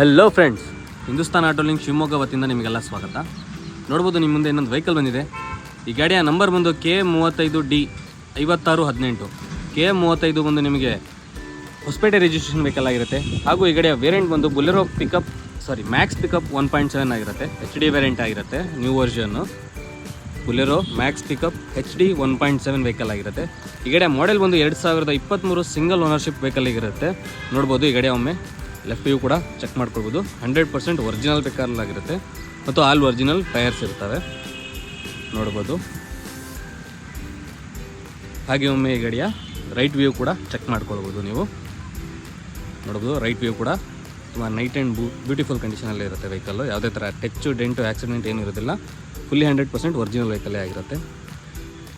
Hello friends, Hindustan auto link Shivamogga ವತಿಯಿಂದ ನಿಮಗೆಲ್ಲ ಸ್ವಾಗತ. ನೋಡ್ಬೋದು ನಿಮ್ಮ ಮುಂದೆ ಇನ್ನೊಂದು ವೆಹಿಕಲ್ ಬಂದಿದೆ. ಈ ಗಾಡಿಯ ನಂಬರ್ ಬಂದು KM35D 5618. KM35 ಬಂದು ನಿಮಗೆ ಹೊಸಪೇಟೆ ರಿಜಿಸ್ಟ್ರೇಷನ್ ವೆಹಿಕಲ್ ಆಗಿರುತ್ತೆ. ಹಾಗೂ ಈ ಗಾಡಿಯ ವೇರಿಯಂಟ್ ಬಂದು ಬುಲೆರೋ ಮ್ಯಾಕ್ಸ್ ಪಿಕಪ್ 1.7 ಆಗಿರುತ್ತೆ. HD ವೇರಿಯಂಟ್ ಆಗಿರುತ್ತೆ. ನ್ಯೂ ವರ್ಷನ್ನು Bolero Maxx pickup HD 1.7 vehicle ಆಗಿರುತ್ತೆ. ಈ ಗಾಡಿಯ ಮಾಡೆಲ್ ಬಂದು 2023 ಸಿಂಗಲ್ ಓನರ್ಶಿಪ್ ವೆಹಿಕಲ್ ಆಗಿರುತ್ತೆ. ನೋಡ್ಬೋದು ಈ ಗಾಡಿಯ ಒಮ್ಮೆ ಲೆಫ್ಟ್ ವ್ಯೂ ಕೂಡ ಚೆಕ್ ಮಾಡ್ಕೊಳ್ಬೋದು. 100% ಒರಿಜಿನಲ್ ವೆಹಿಕಲ್ ಆಗಿರುತ್ತೆ ಮತ್ತು ಆಲ್ ಒರಿಜಿನಲ್ ಟೈರ್ಸ್ ಇರ್ತವೆ ನೋಡ್ಬೋದು. ಹಾಗೆ ಒಮ್ಮೆ ಈ ಗಾಡಿಯ ರೈಟ್ ವ್ಯೂ ಕೂಡ ಚೆಕ್ ಮಾಡ್ಕೊಳ್ಬೋದು. ನೀವು ನೋಡ್ಬೋದು ರೈಟ್ ವ್ಯೂ ಕೂಡ ತುಂಬ ನೈಟ್ ಆ್ಯಂಡ್ ಬ್ಯೂಟಿಫುಲ್ ಕಂಡೀಷನಲ್ಲಿ ಇರುತ್ತೆ ವೆಹಿಕಲ್ಲು. ಯಾವುದೇ ಥರ ಟಚ್ಚು ಡೆಂಟು ಆಕ್ಸಿಡೆಂಟ್ ಏನೂ ಇರೋದಿಲ್ಲ. ಫುಲ್ಲಿ 100% ಒರಿಜಿನಲ್ ವೆಹಿಕಲ್ಲೇ ಆಗಿರುತ್ತೆ.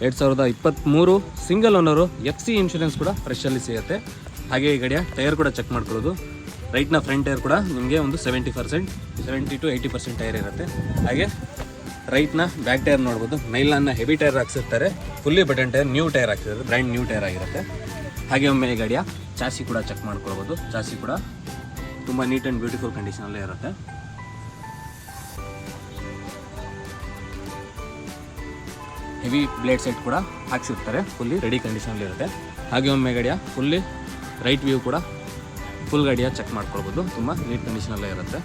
2023 ಸಿಂಗಲ್ ಓನರು. FC ಇನ್ಶೂರೆನ್ಸ್ ಕೂಡ ಫ್ರೆಶಲ್ಲಿ ಸಿಗುತ್ತೆ. ಹಾಗೆ ಈ ಗಾಡಿಯ ಟೈರ್ ಕೂಡ ಚೆಕ್ ಮಾಡ್ಕೊಳ್ಳೋದು. ರೈಟ್ನ ಫ್ರಂಟ್ ಟೈರ್ ಕೂಡ ನಿಮಗೆ ಒಂದು 70% to 80% ಟೈರ್ ಇರುತ್ತೆ. ಹಾಗೆ ರೈಟ್ನ ಬ್ಯಾಕ್ ಟೈರ್ ನೋಡ್ಬೋದು. ನೈಲಾನ್ನ ಹೆವಿ ಟೈರ್ ಹಾಕ್ಸಿರ್ತಾರೆ. Fully button tyre, new tyre ಹಾಕ್ಸಿರ್ತಾರೆ. ಬ್ರ್ಯಾಂಡ್ ನ್ಯೂ ಟೈರ್ ಆಗಿರುತ್ತೆ. ಹಾಗೆ ಒಮ್ಮೆ ಈ ಗಾಡಿಯ ಚಾಸಿ ಕೂಡ ಚೆಕ್ ಮಾಡ್ಕೊಳ್ಬೋದು. ಚಾಸಿ ಕೂಡ ತುಂಬ ನೀಟ್ ಆ್ಯಂಡ್ ಬ್ಯೂಟಿಫುಲ್ ಕಂಡೀಷನಲ್ಲೇ ಇರುತ್ತೆ. ಹೆವಿ ಬ್ಲೇಡ್ ಸೆಟ್ ಕೂಡ ಹಾಕ್ಸಿರ್ತಾರೆ. ಫುಲ್ಲಿ ರೆಡಿ ಕಂಡೀಷನಲ್ಲಿ ಇರುತ್ತೆ. ಹಾಗೆ ಒಮ್ಮೆ ಗಾಡಿಯ ಫುಲ್ಲಿ ರೈಟ್ ವ್ಯೂ ಕೂಡ ಫುಲ್ ಗಾಡಿಯ ಚೆಕ್ ಮಾಡ್ಕೊಳ್ಬೋದು. ತುಂಬ ನೀಟ್ ಕಂಡೀಷನಲ್ಲೇ ಇರುತ್ತೆ.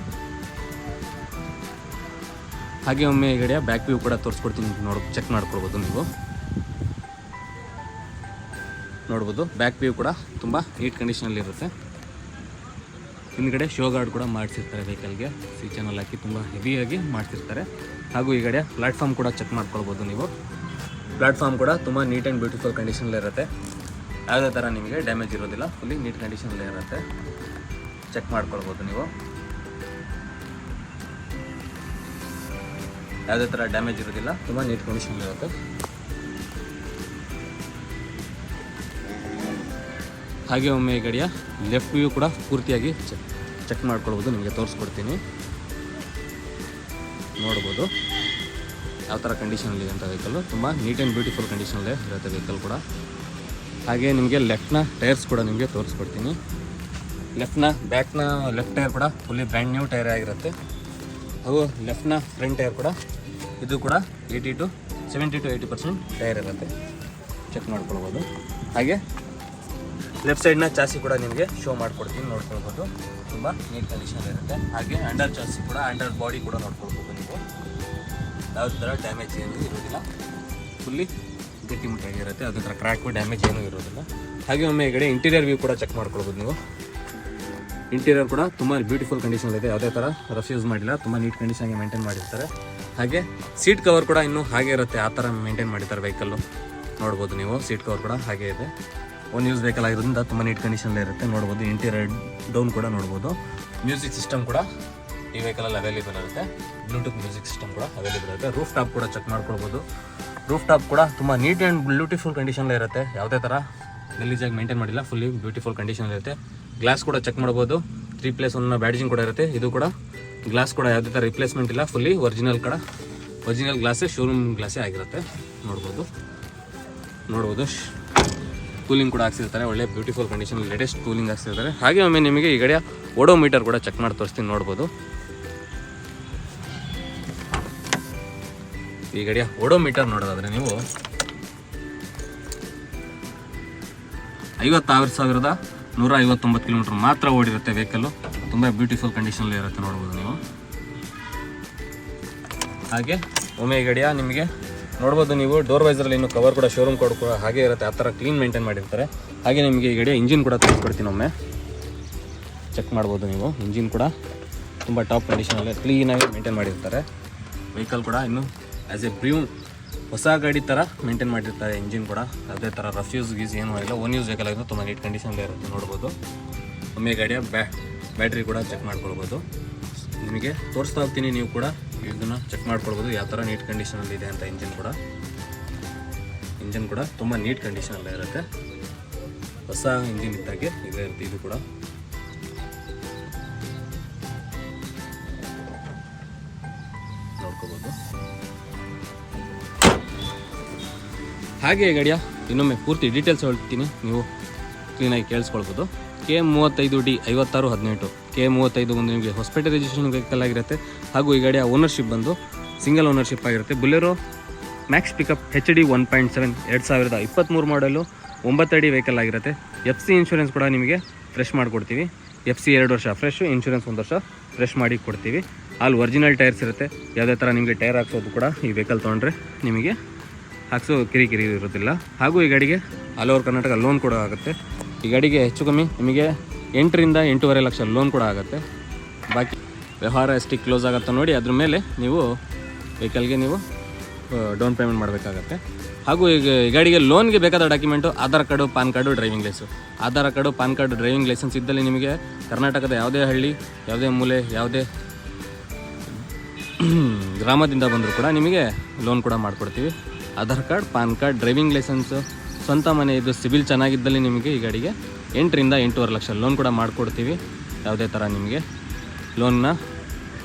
ಹಾಗೆ ಒಮ್ಮೆ ಈ ಗಾಡಿಯ ಬ್ಯಾಕ್ ವ್ಯೂ ಕೂಡ ತೋರಿಸ್ಕೊಡ್ತೀನಿ, ಚೆಕ್ ಮಾಡ್ಕೊಳ್ಬೋದು. ನೀವು ನೋಡ್ಬೋದು ಬ್ಯಾಕ್ ವ್ಯೂ ಕೂಡ ತುಂಬ ನೀಟ್ ಕಂಡೀಷನಲ್ಲಿ ಇರುತ್ತೆ. ಹಿಂದ್ಗಡೆ ಶೋ ಗಾರ್ಡ್ ಕೂಡ ಮಾಡಿಸಿರ್ತಾರೆ ವೆಹಿಕಲ್ಗೆ. ಸಿ ಚಾನಲ್ ಹಾಕಿ ತುಂಬ ಹೆವಿಯಾಗಿ ಮಾಡಿಸಿರ್ತಾರೆ. ಹಾಗೂ ಈ ಗಾಡಿಯ ಪ್ಲಾಟ್ಫಾರ್ಮ್ ಕೂಡ ಚೆಕ್ ಮಾಡ್ಕೊಳ್ಬೋದು. ನೀವು ಪ್ಲಾಟ್ಫಾರ್ಮ್ ಕೂಡ ತುಂಬ ನೀಟ್ ಆ್ಯಂಡ್ ಬ್ಯೂಟಿಫುಲ್ ಕಂಡೀಷನಲ್ಲೇ ಇರುತ್ತೆ. ಯಾವುದೇ ಥರ ನಿಮಗೆ ಡ್ಯಾಮೇಜ್ ಇರೋದಿಲ್ಲ. ಫುಲ್ಲಿ ನೀಟ್ ಕಂಡೀಷನಲ್ಲೇ ಇರುತ್ತೆ. ಚೆಕ್ ಮಾಡ್ಕೊಳ್ಬೋದು. ನೀವು ಯಾವುದೇ ಥರ ಡ್ಯಾಮೇಜ್ ಇರೋದಿಲ್ಲ. ತುಂಬ ನೀಟ್ ಕಂಡೀಷನಲ್ಲಿ ಇರುತ್ತೆ. ಹಾಗೆ ಒಮ್ಮೆ ಈ ಗಾಡಿಯ ಲೆಫ್ಟ್ ವ್ಯೂ ಕೂಡ ಪೂರ್ತಿಯಾಗಿ ಚೆಕ್ ಮಾಡ್ಕೊಳ್ಬೋದು. ನಿಮಗೆ ತೋರಿಸ್ಕೊಡ್ತೀನಿ. ನೋಡ್ಬೋದು ಯಾವ ಥರ ಕಂಡೀಷನಲ್ಲಿದೆ ಅಂತ ವೆಹಿಕಲ್ಲು. ತುಂಬ ನೀಟ್ ಆ್ಯಂಡ್ ಬ್ಯೂಟಿಫುಲ್ ಕಂಡೀಷನಲ್ಲೇ ಇರುತ್ತೆ ವೆಹಿಕಲ್ ಕೂಡ. ಹಾಗೆ ನಿಮಗೆ ಲೆಫ್ಟ್ನ ಟೈರ್ಸ್ ಕೂಡ ನಿಮಗೆ ತೋರಿಸ್ಕೊಡ್ತೀನಿ. ಬ್ಯಾಕ್ನ ಲೆಫ್ಟ್ ಟೈರ್ ಕೂಡ ಫುಲ್ಲಿ ಬ್ರ್ಯಾಂಡ್ ನ್ಯೂ ಟೈರ್ ಆಗಿರುತ್ತೆ. ಹಾಗೂ ಲೆಫ್ಟ್ನ ಫ್ರಂಟ್ ಟೈರ್ ಕೂಡ ಇದು ಕೂಡ 70 to 80% ಟೈರ್ ಇರುತ್ತೆ. ಚೆಕ್ ಮಾಡ್ಕೊಳ್ಬೋದು. ಹಾಗೆ ಲೆಫ್ಟ್ ಸೈಡ್ನ ಚಾಸಿ ಕೂಡ ನಿಮಗೆ ಶೋ ಮಾಡ್ಕೊಡ್ತೀನಿ, ನೋಡ್ಕೊಳ್ಬೋದು. ತುಂಬ ನೀಟ್ ಕಂಡೀಷನ್ ಇರುತ್ತೆ. ಹಾಗೆ ಅಂಡರ್ ಚಾಸಿ ಕೂಡ, ಅಂಡರ್ ಬಾಡಿ ಕೂಡ ನೋಡ್ಕೊಳ್ಬೋದು. ನೀವು ಯಾವುದೇ ಥರ ಡ್ಯಾಮೇಜ್ ಏನೂ ಇರೋದಿಲ್ಲ. ಫುಲ್ಲಿ ಗಟ್ಟಿಮುಟ್ಟಾಗಿರುತ್ತೆ. ಅದೇ ಥರ ಕ್ರ್ಯಾಕು ಡ್ಯಾಮೇಜ್ ಏನೂ ಇರೋದಿಲ್ಲ. ಹಾಗೆ ಒಮ್ಮೆ ಈ ಕಡೆ ಇಂಟೀರಿಯರ್ ವ್ಯೂ ಕೂಡ ಚೆಕ್ ಮಾಡ್ಕೊಳ್ಬೋದು. ನೀವು ಇಂಟೀರಿಯರ್ ಕೂಡ ತುಂಬ ಬ್ಯೂಟಿಫುಲ್ ಕಂಡೀಷನ್ ಇದೆ. ಯಾವುದೇ ಥರ ರಫ್ ಯೂಸ್ ಮಾಡಿಲ್ಲ. ತುಂಬ ನೀಟ್ ಕಂಡೀಷನ್ಗೆ ಮೇಂಟೈನ್ ಮಾಡಿರ್ತಾರೆ. ಹಾಗೆ ಸೀಟ್ ಕವರ್ ಕೂಡ ಇನ್ನೂ ಹಾಗೆ ಇರುತ್ತೆ. ಆ ಥರ ಮೇಂಟೈನ್ ಮಾಡಿರ್ತಾರೆ ವೆಹಿಕಲ್ಲು. ನೋಡ್ಬೋದು ನೀವು ಸೀಟ್ ಕವರ್ ಕೂಡ ಹಾಗೆ ಇದೆ. ಒನ್ ಯೂಸ್ ವೆಹಿಕಲ್ ಆಗಿರೋದ್ರಿಂದ ತುಂಬ ನೀಟ್ ಕಂಡೀಷನ್ಲೇ ಇರುತ್ತೆ. ನೋಡ್ಬೋದು ಇಂಟೀರಿಯರ್ ಡೌನ್ ಕೂಡ ನೋಡ್ಬೋದು. ಮ್ಯೂಸಿಕ್ ಸಿಸ್ಟಮ್ ಕೂಡ ಈ ವೆಹಿಕಲಲ್ಲಿ ಅವೈಲೇಬಲ್ ಇರುತ್ತೆ. ಬ್ಲೂಟೂತ್ ಮ್ಯೂಸಿಕ್ ಸಿಸ್ಟಮ್ ಕೂಡ ಅವೈಲೇಬಲ್ ಇರುತ್ತೆ. ರೂಫ್ ಟಾಪ್ ಕೂಡ ಚೆಕ್ ಮಾಡ್ಕೊಳ್ಬೋದು. ರೂಫ್ ಟಾಪ್ ಕೂಡ ತುಂಬ ನೀಟ್ ಆ್ಯಂಡ್ ಬ್ಯೂಟಿಫುಲ್ ಕಂಡೀಷನ್ಲೇ ಇರುತ್ತೆ. ಯಾವುದೇ ಥರ ಗಲೀಜಾಗಿ ಮೇಂಟೈನ್ ಮಾಡಿಲ್ಲ. ಫುಲ್ಲಿ ಬ್ಯೂಟಿಫುಲ್ ಕಂಡೀಷನ್ ಇರುತ್ತೆ. ಗ್ಲಾಸ್ ಕೂಡ ಚೆಕ್ ಮಾಡ್ಬೋದು. 3+1 ಬ್ಯಾಡ್ಜಿಂಗ್ ಕೂಡ ಇರುತ್ತೆ. ಇದು ಕೂಡ ಗ್ಲಾಸ್ ಕೂಡ ಯಾವುದೇ ಥರ ರಿಪ್ಲೇಸ್ಮೆಂಟ್ ಇಲ್ಲ. ಫುಲ್ಲಿ ಒರಿಜಿನಲ್ ಗ್ಲಾಸೇ, ಶೋರೂಮ್ ಗ್ಲಾಸೇ ಆಗಿರುತ್ತೆ. ನೋಡ್ಬೋದು ಕೂಲಿಂಗ್ ಕೂಡ ಹಾಕ್ಸಿರ್ತಾರೆ. ಒಳ್ಳೆ ಬ್ಯೂಟಿಫುಲ್ ಕಂಡೀಷನ್ ಲೇಟೆಸ್ಟ್ ಕೂಲಿಂಗ್ ಹಾಕ್ಸಿರ್ತಾರೆ. ಹಾಗೆ ಒಮ್ಮೆ ನಿಮಗೆ ಈ ಗಾಡಿಯ ಓಡೋಮೀಟರ್ ಕೂಡ ಚೆಕ್ ಮಾಡಿ ತೋರಿಸ್ತೀನಿ. ನೋಡ್ಬೋದು ಈ ಗಾಡಿಯ ಓಡೋಮೀಟರ್ ನೋಡೋದಾದರೆ ನೀವು 56,159 ಕಿಲೋಮೀಟರ್ ಮಾತ್ರ ಓಡಿರುತ್ತೆ ವೆಹಿಕಲ್ಲು. ತುಂಬ ಬ್ಯೂಟಿಫುಲ್ ಕಂಡೀಷನಲ್ಲಿ ಇರುತ್ತೆ. ನೋಡ್ಬೋದು ನೀವು. ಹಾಗೆ ಒಮ್ಮೆ ಈ ಗಾಡಿಯ ನಿಮಗೆ ನೋಡ್ಬೋದು ನೀವು ಡೋರ್ ವೈಸರಲ್ಲಿ ಇನ್ನೂ ಕವರ್ ಕೂಡ ಶೋರೂಮ್ ಕೋಡ್ ಕೂಡ ಹಾಗೆ ಇರುತ್ತೆ. ಆ ಥರ ಕ್ಲೀನ್ ಮೇಂಟೈನ್ ಮಾಡಿರ್ತಾರೆ. ಹಾಗೆ ನಿಮಗೆ ಈ ಗಾಡಿಯ ಇಂಜಿನ್ ಕೂಡ ತೋರಿಸ್ಕೊಡ್ತೀನಿ. ಒಮ್ಮೆ ಚೆಕ್ ಮಾಡ್ಬೋದು. ನೀವು ಇಂಜಿನ್ ಕೂಡ ತುಂಬ ಟಾಪ್ ಕಂಡೀಷನಲ್ಲೇ ಕ್ಲೀನಾಗಿ ಮೇಂಟೈನ್ ಮಾಡಿರ್ತಾರೆ. ವೆಹಿಕಲ್ ಕೂಡ ಇನ್ನೂ ಆ್ಯಸ್ ಎ ಹೊಸ ಗಾಡಿ ಥರ ಮೇಂಟೈನ್ ಮಾಡಿರ್ತಾರೆ. ಇಂಜಿನ್ ಕೂಡ ಅದೇ ಥರ ರಫ್ ಯೂಸ್ ಏನೂ ಆಗಿಲ್ಲ. ಒನ್ ಯೂಸ್ ವೆಹಿಕಲ್ ಆಗಿದ್ದು ತುಂಬ ನೀಟ್ ಕಂಡೀಷನಲ್ಲೇ ಇರುತ್ತೆ. ನೋಡ್ಬೋದು ಒಮ್ಮೆ ಗಾಡಿಯ ಬ್ಯಾಟ್ರಿ ಕೂಡ ಚೆಕ್ ಮಾಡ್ಕೊಳ್ಬೋದು. ನಿಮಗೆ ತೋರಿಸ್ತಾ ಹೋಗ್ತೀನಿ. ನೀವು ಕೂಡ ಇದನ್ನು ಚೆಕ್ ಮಾಡ್ಕೊಳ್ಬೋದು ಯಾವ ಥರ ನೀಟ್ ಕಂಡೀಷನಲ್ಲಿ ಇದೆ ಅಂತ. ಇಂಜಿನ್ ಕೂಡ ತುಂಬ ನೀಟ್ ಕಂಡೀಷನಲ್ಲೇ ಇರುತ್ತೆ. ಹೊಸ ಇಂಜಿನ್ ಇದ್ದಾಗೆ ಇದೇ ಇರುತ್ತೆ. ಇದು ಕೂಡ ನೋಡ್ಕೋಬೋದು. ಹಾಗೆ ಗಾಡಿಯ ಇನ್ನೊಮ್ಮೆ ಪೂರ್ತಿ ಡೀಟೇಲ್ಸ್ ಹೇಳ್ತೀನಿ, ನೀವು ಕ್ಲೀನಾಗಿ ಕೇಳಿಸ್ಕೊಳ್ಬೋದು. KM35D 5618 K35 ಒಂದು ನಿಮಗೆ ಹೊಸಪೇಟೆ ರಿಜಿಸ್ಟ್ರೇಷನ್ ವೆಹಿಕಲ್ ಆಗಿರುತ್ತೆ. ಹಾಗೂ ಈ ಗಾಡಿಯ ಓನರ್ಶಿಪ್ ಬಂದು ಸಿಂಗಲ್ ಓನರ್ಶಿಪ್ ಆಗಿರುತ್ತೆ. ಬುಲೆರೋ ಮ್ಯಾಕ್ಸ್ ಪಿಕಪ್ HD 1.7 2023 ಮಾಡಲು 9 ಅಡಿ ವೆಹಿಕಲ್ ಆಗಿರುತ್ತೆ. FC ಇನ್ಶೂರೆನ್ಸ್ ಕೂಡ ನಿಮಗೆ ಫ್ರೆಶ್ ಮಾಡಿಕೊಡ್ತೀವಿ. FC 2 ವರ್ಷ ಫ್ರೆಶ್, ಇನ್ಶೂರೆನ್ಸ್ 1 ವರ್ಷ ಫ್ರೆಶ್ ಮಾಡಿ ಕೊಡ್ತೀವಿ. ಅಲ್ಲಿ ಒರಿಜಿನಲ್ ಟೈರ್ಸ್ ಇರುತ್ತೆ. ಯಾವುದೇ ಥರ ನಿಮಗೆ ಟೈರ್ ಹಾಕ್ಸೋದು ಕೂಡ ಈ ವೆಹಿಕಲ್ ತೊಗೊಂಡ್ರೆ ನಿಮಗೆ ಹಾಕ್ಸೋ ಕಿರಿಕಿರಿ ಇರೋದಿಲ್ಲ. ಹಾಗೂ ಈ ಗಾಡಿಗೆ ಆಲ್ ಓವರ್ ಕರ್ನಾಟಕ ಲೋನ್ ಕೂಡ ಆಗುತ್ತೆ. ಈ ಗಾಡಿಗೆ ಹೆಚ್ಚು ಕಮ್ಮಿ ನಿಮಗೆ 8 ರಿಂದ 8.5 ಲಕ್ಷ ಲೋನ್ ಕೂಡ ಆಗುತ್ತೆ. ಬಾಕಿ ವ್ಯವಹಾರ ಎಷ್ಟಿಗೆ ಕ್ಲೋಸ್ ಆಗುತ್ತೆ ನೋಡಿ, ಅದ್ರ ಮೇಲೆ ನೀವು ವೆಹಿಕಲ್ಗೆ ನೀವು ಡೌನ್ ಪೇಮೆಂಟ್ ಮಾಡಬೇಕಾಗತ್ತೆ. ಹಾಗೂ ಈಗ ಈ ಗಾಡಿಗೆ ಲೋನ್ಗೆ ಬೇಕಾದ document Aadhaar card, PAN card, driving licence. Aadhaar card, PAN card, driving licence ಇದ್ದಲ್ಲಿ ನಿಮಗೆ ಕರ್ನಾಟಕದ ಯಾವುದೇ ಹಳ್ಳಿ, ಯಾವುದೇ ಮೂಲೆ, ಯಾವುದೇ ಗ್ರಾಮದಿಂದ ಬಂದರೂ ಕೂಡ ನಿಮಗೆ ಲೋನ್ ಕೂಡ ಮಾಡಿಕೊಡ್ತೀವಿ. Aadhaar card, PAN card, driving licence, ಸ್ವಂತ ಮನೆ ಇದು ಸಿಬಿಲ್ ಚೆನ್ನಾಗಿದ್ದಲ್ಲಿ ನಿಮಗೆ ಈ ಗಾಡಿಗೆ 8 ರಿಂದ 8.5 ಲಕ್ಷ ಲೋನ್ ಕೂಡ ಮಾಡಿಕೊಡ್ತೀವಿ. ಯಾವುದೇ ಥರ ನಿಮಗೆ ಲೋನ್ನ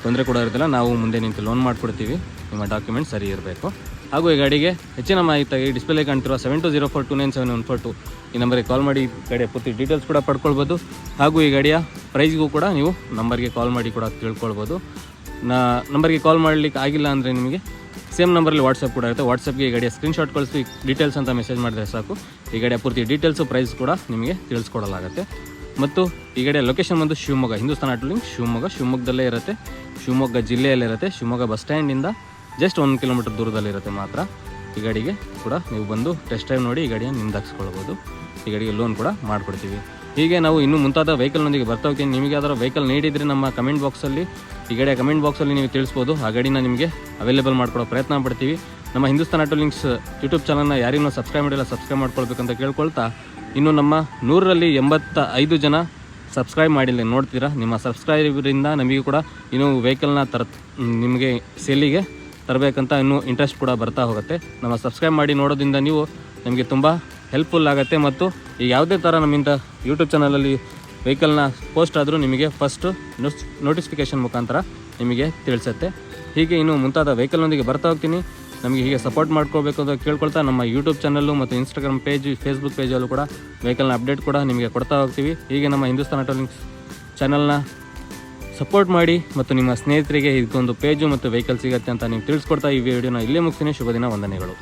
ತೊಂದರೆ ಕೂಡ ಇರೋದಿಲ್ಲ. ನಾವು ಮುಂದೆ ನಿಂತು ಲೋನ್ ಮಾಡಿಕೊಡ್ತೀವಿ. ನಿಮ್ಮ ಡಾಕ್ಯುಮೆಂಟ್ ಸರಿ ಇರಬೇಕು. ಹಾಗೂ ಈ ಗಾಡಿಗೆ ಹೆಚ್ಚಿನ ಮಾಹಿತಿಯಾಗಿ ಡಿಸ್ಪ್ಲೇ ಕಾಣ್ತಿರುವ 7204297142 ಈ ನಂಬರಿಗೆ ಕಾಲ್ ಮಾಡಿ ಗಾಡಿಯ ಪೂರ್ತಿ ಡೀಟೇಲ್ಸ್ ಕೂಡ ಪಡ್ಕೊಳ್ಬೋದು. ಹಾಗೂ ಈ ಗಾಡಿಯ ಪ್ರೈಸ್ಗೂ ಕೂಡ ನೀವು ನಂಬರ್ಗೆ ಕಾಲ್ ಮಾಡಿ ಕೂಡ ತಿಳ್ಕೊಳ್ಬೋದು. ನಂಬರ್ಗೆ ಕಾಲ್ ಮಾಡಲಿಕ್ಕೆ ಆಗಿಲ್ಲ ಅಂದರೆ ನಿಮಗೆ ಸೇಮ್ ನಂಬರಲ್ಲಿ ವಾಟ್ಸಪ್ ಕೂಡ ಇರುತ್ತೆ. ವಾಟ್ಸಪ್ಗೆ ಈ ಗಾಡಿಯ ಸ್ಕ್ರೀನ್ಶಾಟ್ ಕಳಿಸಿ ಡೀಟೇಲ್ಸ್ ಅಂತ ಮೆಸೇಜ್ ಮಾಡಿದ್ರೆ ಸಾಕು. ಈ ಗಾಡಿಯ ಪೂರ್ತಿ ಡೀಟೇಲ್ಸು, ಪ್ರೈಸ್ ಕೂಡ ನಿಮಗೆ ತಿಳಿಸ್ಕೊಡಲಾಗುತ್ತೆ. ಮತ್ತು ಈ ಗಾಡಿಯ ಲೊಕೇಶನ್ ಬಂದು ಶಿವಮೊಗ್ಗ, ಹಿಂದೂಸ್ತಾನ್ ಆಟೋ ಲಿಂಕ್ ಶಿವಮೊಗ್ಗದಲ್ಲೇ ಇರುತ್ತೆ. ಶಿವಮೊಗ್ಗ ಜಿಲ್ಲೆಯಲ್ಲಿರುತ್ತೆ. ಶಿವಮೊಗ್ಗ ಬಸ್ ಸ್ಟ್ಯಾಂಡಿಂದ ಜಸ್ಟ್ 1 ಕಿಲೋಮೀಟರ್ ದೂರದಲ್ಲಿರುತ್ತೆ ಮಾತ್ರ. ಈ ಗಾಡಿಗೆ ಕೂಡ ನೀವು ಬಂದು ಟೆಸ್ಟ್ ಡ್ರೈವ್ ನೋಡಿ ಈ ಗಾಡಿಯನ್ನು ನಿಮ್ದಾಕ್ಸ್ಕೊಳ್ಬೋದು. ಈ ಗಾಡಿಗೆ ಲೋನ್ ಕೂಡ ಮಾಡಿಕೊಡ್ತೀವಿ. ಹೀಗೆ ನಾವು ಇನ್ನೂ ಮುಂತಾದ ವೆಹಿಕಲ್ನೊಂದಿಗೆ ಬರ್ತಾ ಹೋಗ್ತೀನಿ. ನಿಮಗೆ ಯಾವ್ದಾರು ವೆಹಿಕಲ್ ನೀಡಿದರೆ ನಮ್ಮ ಕಮೆಂಟ್ ಬಾಕ್ಸಲ್ಲಿ, ಈ ಗಾಡಿಯ ಕಮೆಂಟ್ ಬಾಕ್ಸಲ್ಲಿ ನೀವು ತಿಳಿಸ್ಬೋದು. ಆ ಗಾಡಿನ ನಿಮಗೆ ಅವೈಲೇಬಲ್ ಮಾಡ್ಕೊಡೋ ಪ್ರಯತ್ನ ಪಡ್ತೀವಿ. ನಮ್ಮ ಹಿಂದೂಸ್ತಾನ್ ಆಟೋ ಲಿಂಕ್ಸ್ ಯೂಟ್ಯೂಬ್ ಚಾನಲ್ನ ಯಾರಿನ್ನೂ ಸಬ್ಸ್ಕ್ರೈಬ್ ಮಾಡಿಲ್ಲ, ಸಬ್ಸ್ಕ್ರೈಬ್ ಮಾಡ್ಕೊಳ್ಬೇಕಂತ ಕೇಳ್ಕೊಳ್ತಾ, ಇನ್ನು ನಮ್ಮ 100ರಲ್ಲಿ 85 ಜನ ಸಬ್ಸ್ಕ್ರೈಬ್ ಮಾಡಿಲ್ಲ ನೋಡ್ತೀರಾ. ನಿಮ್ಮ ಸಬ್ಸ್ಕ್ರೈಬರಿಂದ ನಮಗೆ ಕೂಡ ಇನ್ನೂ ವೆಹಿಕಲ್ನ ನಿಮಗೆ ಸೇಲಿಗೆ ತರಬೇಕಂತ ಇನ್ನೂ ಇಂಟ್ರೆಸ್ಟ್ ಕೂಡ ಬರ್ತಾ ಹೋಗುತ್ತೆ. ನಮ್ಮ ಸಬ್ಸ್ಕ್ರೈಬ್ ಮಾಡಿ ನೋಡೋದ್ರಿಂದ ನೀವು ನಮಗೆ ತುಂಬ ಹೆಲ್ಪ್ಫುಲ್ ಆಗುತ್ತೆ. ಮತ್ತು ಈಗ ಯಾವುದೇ ಥರ ನಮ್ಮಿಂದ ಯೂಟ್ಯೂಬ್ ಚಾನಲಲ್ಲಿ ವೆಹಿಕಲ್ನ ಪೋಸ್ಟ್ ಆದರೂ ನಿಮಗೆ ಫಸ್ಟು ನೋಟಿಫಿಕೇಷನ್ ಮುಖಾಂತರ ನಿಮಗೆ ತಿಳಿಸುತ್ತೆ. ಹೀಗೆ ಇನ್ನು ಮುಂತಾದ ವೆಹಿಕಲ್ನೊಂದಿಗೆ ಬರ್ತಾ ಹೋಗ್ತೀನಿ. ನಮಗೆ ಹೀಗೆ ಸಪೋರ್ಟ್ ಮಾಡ್ಕೋಬೇಕು ಅಂತ ಕೇಳ್ಕೊಳ್ತಾ, ನಮ್ಮ ಯೂಟ್ಯೂಬ್ ಚಾನಲ್ಲು ಮತ್ತು ಇನ್ಸ್ಟಾಗ್ರಾಮ್ ಪೇಜ್, ಫೇಸ್ಬುಕ್ ಪೇಜಲ್ಲೂ ಕೂಡ ವೆಹಿಕಲ್ನ ಅಪ್ಡೇಟ್ ಕೂಡ ನಿಮಗೆ ಕೊಡ್ತಾ ಹೋಗ್ತೀವಿ. ಹೀಗೆ ನಮ್ಮ ಹಿಂದೂಸ್ತಾನ್ ಆಟೋ ಲಿಂಕ್ಸ್ ಚಾನಲ್ನ ಸಪೋರ್ಟ್ ಮಾಡಿ ಮತ್ತು ನಿಮ್ಮ ಸ್ನೇಹಿತರಿಗೆ ಇದಕ್ಕೊಂದು ಪೇಜು ಮತ್ತು ವೆಹಿಕಲ್ ಸಿಗುತ್ತೆ ಅಂತ ನೀವು ತಿಳಿಸ್ಕೊಡ್ತಾ ಈ ವಿಡಿಯೋನ ಇಲ್ಲೇ ಮುಗಿಸ್ತೀನಿ. ಶುಭ ದಿನ, ವಂದನೆಗಳು.